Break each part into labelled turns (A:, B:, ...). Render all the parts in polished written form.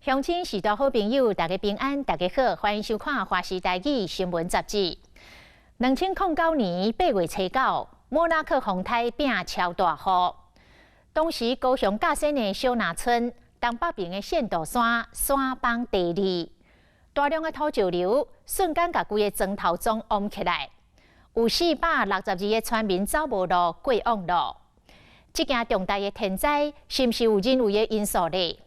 A: 乡亲许多好朋友，大家平安，大家好，欢迎收看《华视台语新闻杂志》。2009年8月初9，莫拉克风台并超大雨，当时高雄甲仙的小南村东北边的线道山山崩地裂，大量的土石流瞬间把规个庄头庄淹起来，有462个村民走无路、过往路。这件重大的天灾，是毋是有人为的因素呢？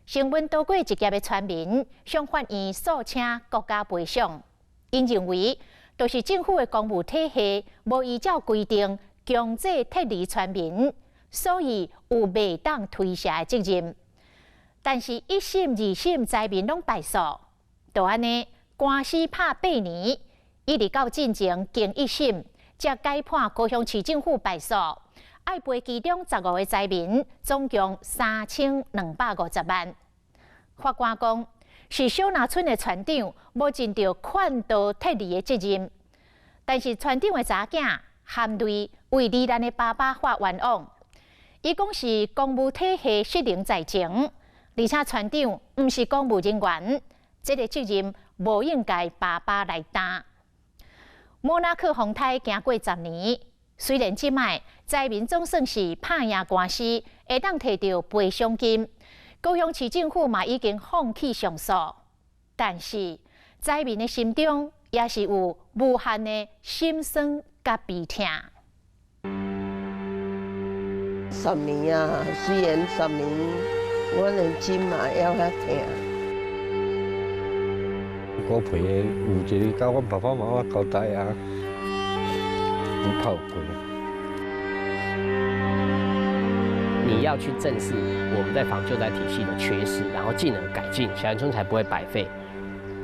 A: 新闻多过一劫的村民向法院诉请国家赔偿，因认为都是政府的公务体系无依照规定强制撤离村民，所以有未当推卸的责任。但是一审、二审灾民拢败诉，就安尼官司拍8年，一直到进前经一审，才改判高雄市政府败诉。爱赔其中15个灾民，总共3250万。法官讲，是小南村的村长无尽到劝导撤离的责任，但是村长的查囝含泪为罹难的爸爸发冤枉。伊讲是公务体系失灵在前，而且村长毋是公务人员，这个责任无应该爸爸来担。莫拉克风台行过10年。虽然即卖灾民总算是拍赢官司，会当摕到赔偿金，高雄市政府嘛已经放弃上诉，但是灾民的心中也是有无限的心酸甲悲痛。
B: 10年啊，虽然10年，我的心嘛还遐痛。
C: 我陪的有一个甲我爸爸妈妈交代啊。不怕鬼。
D: 你要去正视我们在防救灾体系的缺失，然后进而改进，小林村才不会白费。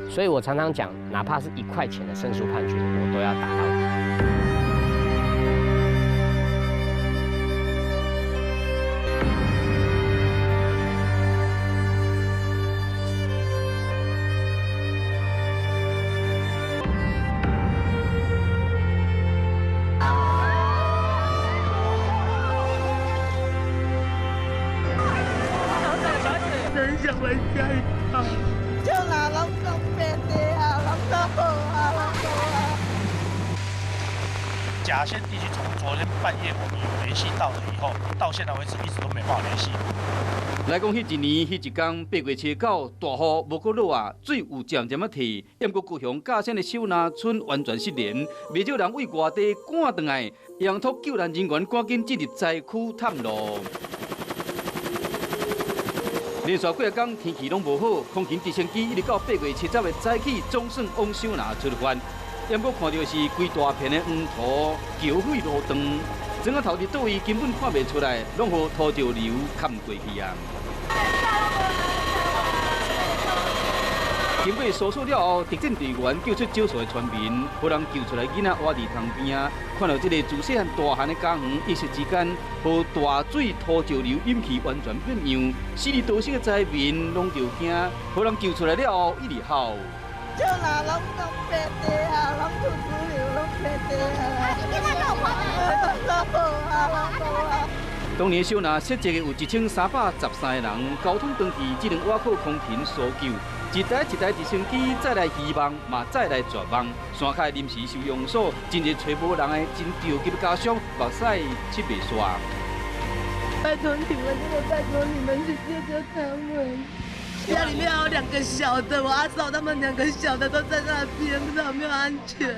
D: 所以我常常讲，哪怕是1块钱的胜诉判决，我都要打到底。
E: 甲线地区从昨天半夜我们有联系到了以后，到现在为止一直都没办法联系。
F: 来讲，迄一年迄一天8月初9，大雨无过落啊，水有渐渐啊退，不过高雄甲线的小南村完全失联，未少人为外地赶回来，央托救援人员赶紧进入灾区探路。连续几日天天气拢无好，空勤直升机一直到8月7日的早起，总算往小南出发。也不看到是规大片的黄土、桥毁路灯，整个头伫倒位根本看袂出来，拢互土石流冚过去啊！经过搜索了后，特警队员救出少数的村民，互人救出来囡仔活伫塘边啊！看到这个自细汉大汉的家园，一时之间，被大水土石流引起完全变样，死里逃生的灾民拢着惊，互人救出来了后，一直哭。
B: 就拿拢白地啊，拢土石流，拢白地啊。
F: 当年小南失职的有1313个人，交通长期只能倚靠空勤搜救，一台直升机再来希望，嘛再来绝望。山脚临时收容所，真日找无人的真着急的家属，目屎拭袂煞。
B: 拜托你们，真的拜托你们去救救他们。家里面还有2个小的，我阿嫂他们2个小的都在那边，不知道有没有安全。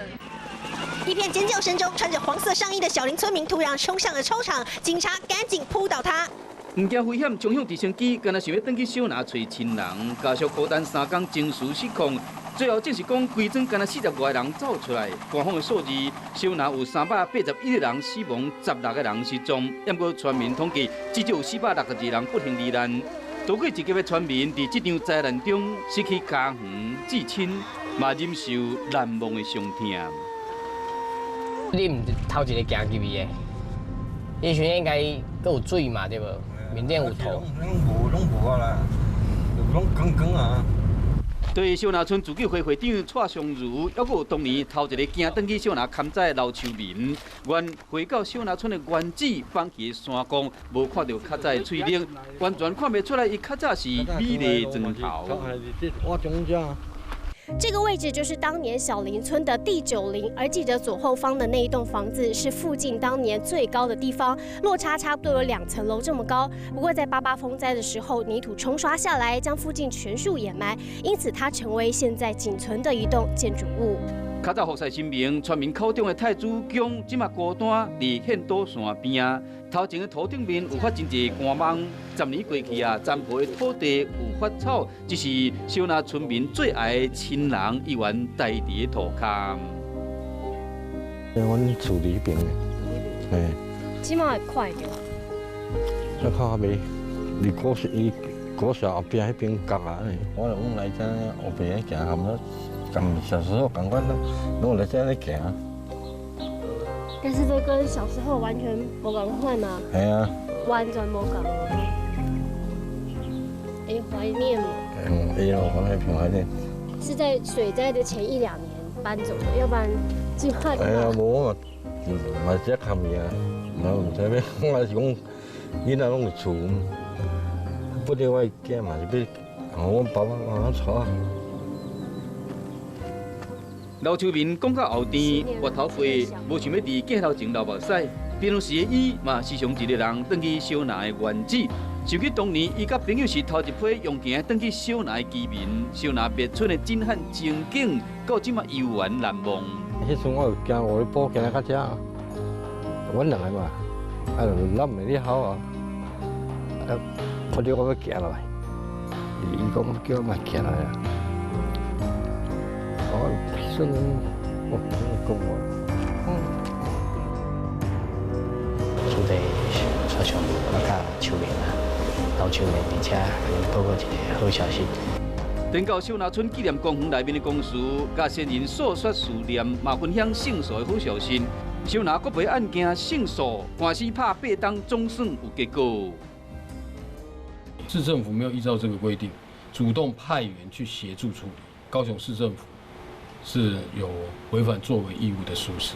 G: 一片尖叫声中，穿着黄色上衣的小林村民突然冲向了操场，警察赶紧扑倒他。
F: 唔惊危险，冲向直升机，敢若想要转去小南找亲人，家属孤单3天，情绪失控。最后正是讲，规庄敢若40多个人走出来。官方的数字，小南有381个人死亡，16个人失踪。不过全民统计，至少有462人不幸罹难。多过一级的村民，在这场灾难中失去家园、至亲，嘛忍受难忘的伤痛。
D: 你唔是头一个行入去的，迄时应该阁有水嘛，对无？面顶有土。
C: 拢无啊啦，拢光光啊。
F: 对小南村自救会会长蔡尚如，还有当年头一个行登去小南勘仔的老村民，原回到小南村的原址放弃山岗，无看到较早的翠绿，完全看不出来伊较早是美丽的砖头。
C: 我种这。
H: 这个位置就是当年小林村的第9陵，而记者左后方的那一栋房子是附近当年最高的地方，落差差不多有2层楼这么高。不过在88风灾的时候，泥土冲刷下来，将附近全数掩埋，因此它成为现在仅存的一栋建筑物。
F: 较早服侍新民，村民口中的太子宫，即马孤单伫县岛线边啊。头前的土顶面有发真侪干网，10年过去啊，占卜的土地有发草，只是小南村民最爱的亲人依然待伫土骹。
C: 阮厝里边的，嘿，
H: 起码会快点。
C: 这较袂，离古社后边迄边角啊，我就往来遮后边行，含了。小时候赶快弄来这里行。
H: 但是这跟小时候完全无共款嘛。
C: 系啊。
H: 完全无共。怀念吗？
C: 我还挺怀念。
H: 是在水灾的前1-2年搬走的，要不然计划。
C: 无嘛只看伊啊，唔知咩，我是讲，囡仔拢是厝，不得我囝嘛是要，我爸爸妈妈吵。
F: 老村民讲到后天，活头肥，无想要伫镜头前流目屎。平时的伊嘛时常一个人转去小南的原址，想起当年伊甲朋友是头一批用行转去小南的居民，小南灭村的震撼情景，到即嘛悠然难忘。
C: 迄阵我有行我步行来到遮，阮两个嘛，啊，咱袂哩好啊，看到我要行落来，伊讲叫我莫行来啊。我讲我，
D: 厝地小乡我较手面啊，老手面，而且报告一个好消息。
F: 登到小南村纪念公园内面的公司，甲先人诉说思念，嘛分享胜诉的好消息。小南国赔案件胜诉，官司拍8档，总算有结果。
I: 市政府没有依照这个规定，主动派员去协助处理，高雄市政府是有违反作为义务的疏失。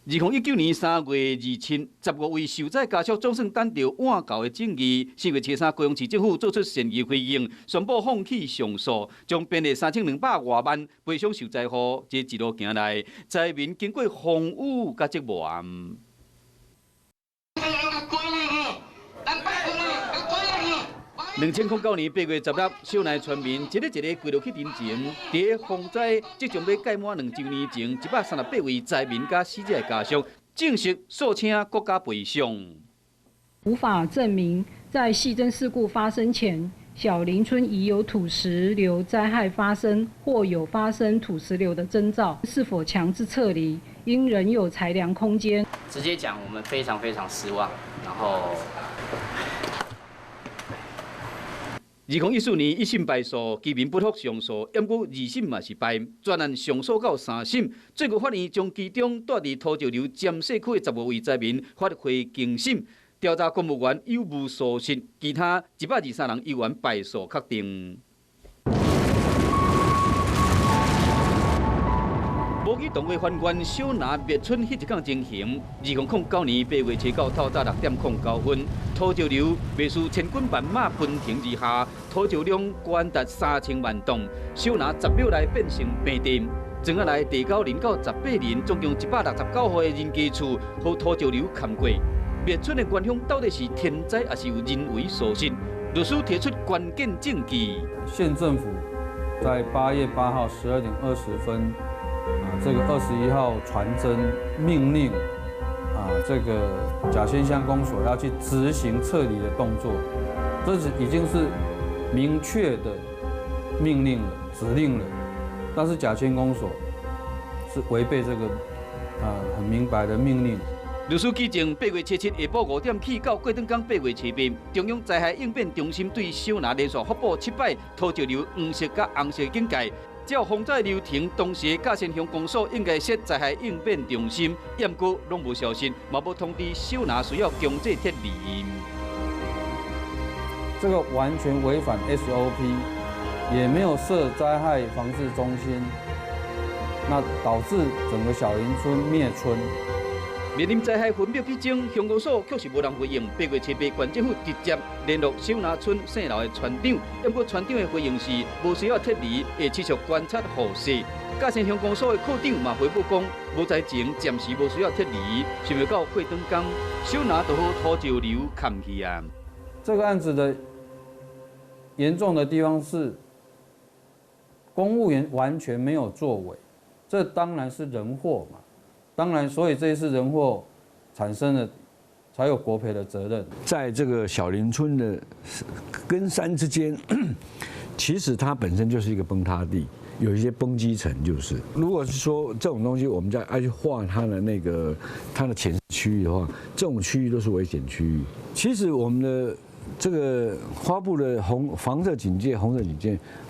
F: 2019年3月27，15位受灾家属总算等到挽救的正义。4月23，高雄市政府做出善意回应，宣布放弃上诉，将编列3200多万赔偿受灾户。这一路行来，灾民经过风雨甲折磨。2009年8月10日，小南村民一个跪落去人前，伫风灾即将要届满2周年前，138位灾民甲死者的家属正式诉请国家赔偿。
J: 无法证明在系争事故发生前，小林村已有土石流灾害发生，或有发生土石流的征兆，是否强制撤离，因仍有裁量空间。
D: 直接讲，我们非常失望，然后。
F: 2014年1审败诉，居民不服上诉，不过2审嘛是败，专案上诉到3审，最高法院将其中住伫土石流尖社区的15位灾民发回更审，调查公务员有无疏失，其他123人依然败诉确定。无期动画还原小南灭村迄一天情形。2009年8月7号透早6点09分，土石流未输千军万马奔腾而下，土石量高达3000万吨，小南10秒内变成平地。庄仔内地沟人口18人，总共169户的人家厝，被土石流砍过。灭村的原凶到底是天灾，还是有人为疏失？律师提出关键证据。
K: 县政府在8月8号12点20分。这个21号传真命令这个甲仙乡公所要去执行撤离的动作，这是已经是明确的命令了、指令了，但是甲仙公所是违背这个很明白的命令。
F: 律师举证，8月77下晡5点起到过顿港8月7日，中央灾害应变中心对小南连续发布7摆土石流黄色甲红色警戒。照风灾流程，当时甲仙乡公所应该设灾害应变中心，不过拢无消息，嘛无通知小南需要强制撤离。
K: 这个完全违反 SOP，也没有设灾害防治中心，那导致整个小林村灭村。
F: 面临灾害分秒必争，乡公所却是无人回应。8月7日，县政府直接联络小南村姓刘的村长，不过村长的回应是无需要撤离，会持续观察后事。嘉善乡公所的科长嘛回报讲，无灾情，暂时无需要撤离。想要到过长工，小南就好土石流砍去啊。
K: 这个案子的严重的地方是，公务员完全没有作为，这当然是人祸嘛。当然，所以这一次人祸产生了，才有国赔的责任。
L: 在这个小林村的跟山之间，其实它本身就是一个崩塌地，有一些崩积层。就是如果是说这种东西，我们再去画它的它的潜势区域的话，这种区域都是危险区域。其实我们的这个花布的红色警戒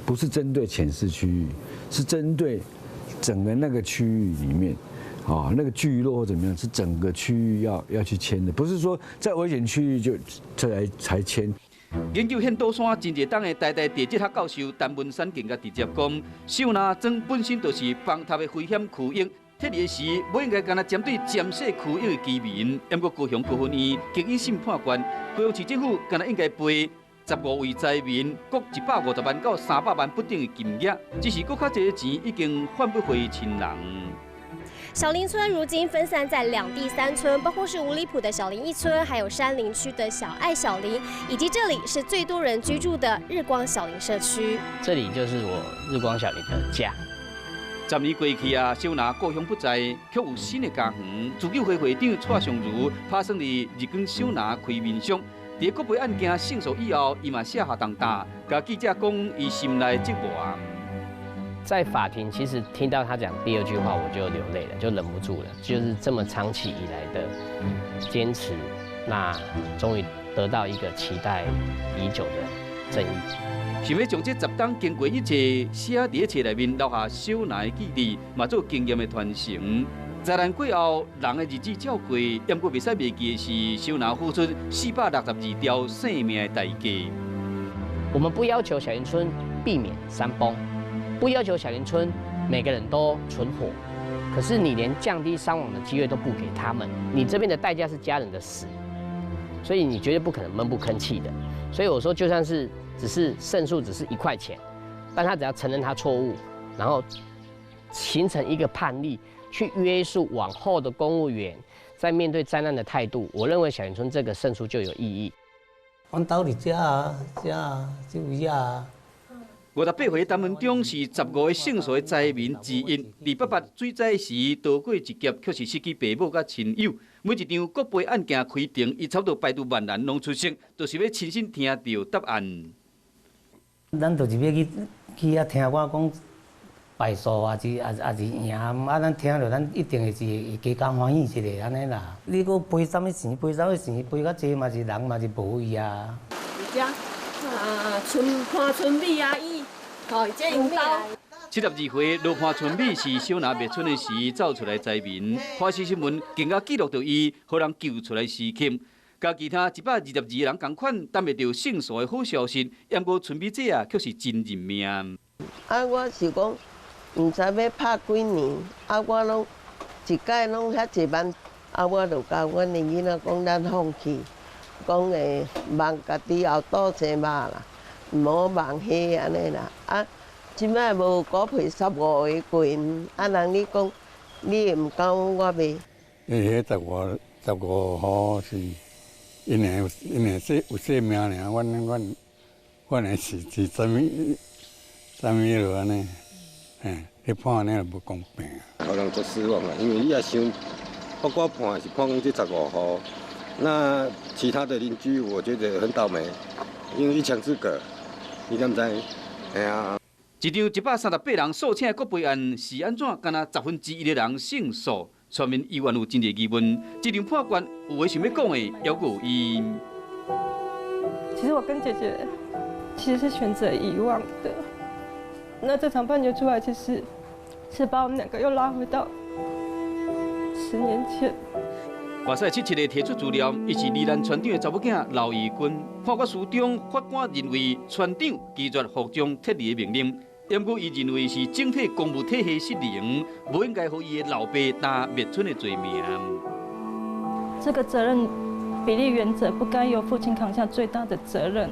L: 不是针对潜势区域，是针对整个那个区域里面。那个聚落或怎么样，是整个区域要去迁的，不是说在危险区域就才迁。
F: 研究现岛山真济党的台大地质学教授陈文山更加直接讲，秀南庄本身就是崩塌的危险区域，撤离时不应该干那针对尖细区域的居民。不过高雄高分院经一审判决，高雄市政府干那应该赔15位灾民各150万到300万不等的金额，只是更较侪的钱已经换不回亲人。
H: 小林村如今分散在2地3村，包括是五里埔的小林1村，还有山林区的小爱小林，以及这里是最多人居住的日光小林社区。
D: 这里就是我日光小林的家。
F: 10年过去啊，小南故乡不在，却有新的家园。自救会会长蔡尚如拍算伫日光小南开民宿。伫国赔案件胜诉以后，伊嘛写下重担，甲记者讲伊心内积怨。
D: 在法庭，其实听到他讲第2句话，我就流泪了，就忍不住了。就是这么长期以来的坚持，那终于得到一个期待已久的正义。
F: 想要将这10档经过一切写伫册内面留下小南的记忆，嘛做经验的传承。灾难过后，人的日子照过，不过袂使袂记的是小南付出462条性命的代价。
D: 我们不要求小林村避免山崩。不要求小林村每个人都存活，可是你连降低伤亡的机会都不给他们，你这边的代价是家人的死，所以你绝对不可能闷不吭气的。所以我说，就算是只是胜诉只是1块钱，但他只要承认他错误，然后形成一个判例，去约束往后的公务员在面对灾难的态度，我认为小林村这个胜诉就有意义。
M: 阮兜伫遮啊，就有啊。
F: 58岁陈文忠是15个胜诉的灾民之一。288水灾时逃过一劫，却是失去爸母甲亲友。每一场国赔案件开庭，伊差不多排除万难拢出席，就是要亲身听到答案。
M: 咱就是要去遐听我讲败诉，也是赢，咱听着咱一定会加加欢喜一下安尼啦。你搁赔啥物钱？赔啥物钱？赔较济嘛是人嘛是无伊啊。
N: 潘春美阿姨，这有刀。
F: 72岁罗潘春美是小南灭村的时走出来灾民，华视新闻更加记录到伊，互人救出来尸体。甲其他122个人同款，等袂到胜诉的好消息，不过春美姐啊却是真认命。
O: 我是讲，唔知要拍几年，我拢一届拢遐济万，我就甲阮的囡仔讲，咱放弃。讲诶，望家己后倒生嘛啦，唔好望迄安尼啦。即摆无股赔15个贵，人你讲，你也唔敢，我袂。
P: 迄15号是因年有性命尔，阮的是啥物落安尼？你判安尼就无公平。
C: 互人足失望啊，因为你也想，包括判是判讲这15号。那其他的邻居，我觉得很倒霉，因为一墙之隔，你敢知？哎呀！
F: 一场138人诉请的国赔案是安怎？敢若1/10的人胜诉，全民依然有真侪疑问。这场判决有话想要讲的，也有伊。
N: 其实我跟姐姐其实是选择遗忘的。那这场判决出来，其实是把我们2个又拉回到10年前。
F: 外省77个提出资料，伊是宜兰船长的查某囝刘义军。判决书中，法官认为船长拒绝服从特例的命令，因故伊认为是整体公务体系失灵，无应该让伊的老爸担灭村的罪名。
N: 这个责任比例原则不该由父亲扛下最大的责任。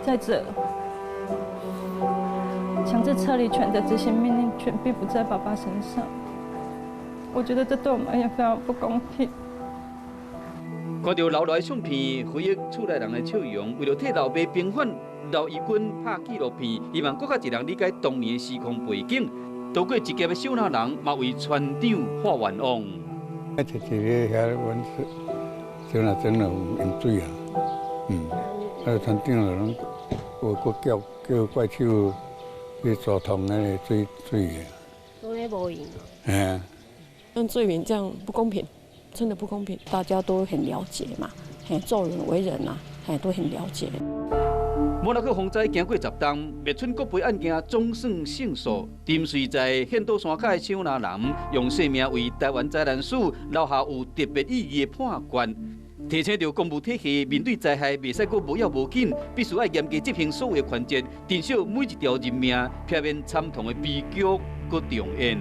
N: 再者，强制撤离权的执行命令权并不在爸爸身上。我觉得这对我们也非常不公平。
F: 看到留来相片，回忆厝内人的笑容，为了替老爸平反，刘义军拍纪录片，希望更加一人理解当年的时空背景。多过一劫的小男人，嘛为船长化冤枉。
P: 一个遐阮小男真有饮水啊，船长就拢我叫怪手去疏通那个水的。
Q: 都咧无用。
P: 哎。
Q: 用罪名这样不公平，真的不公平。大家都很了解嘛，做人为人啊，都很了解。
F: 莫纳克风灾经过10冬，灭村国赔案件总算胜诉。沉睡在县岛山脚的小男人，用生命为台湾灾难史留下有特别意义的判决，提醒着公务体系面对灾害，袂使阁无要无紧，必须要严格执行所有的权责，珍惜每一条人命，避免惨痛的悲剧阁重演。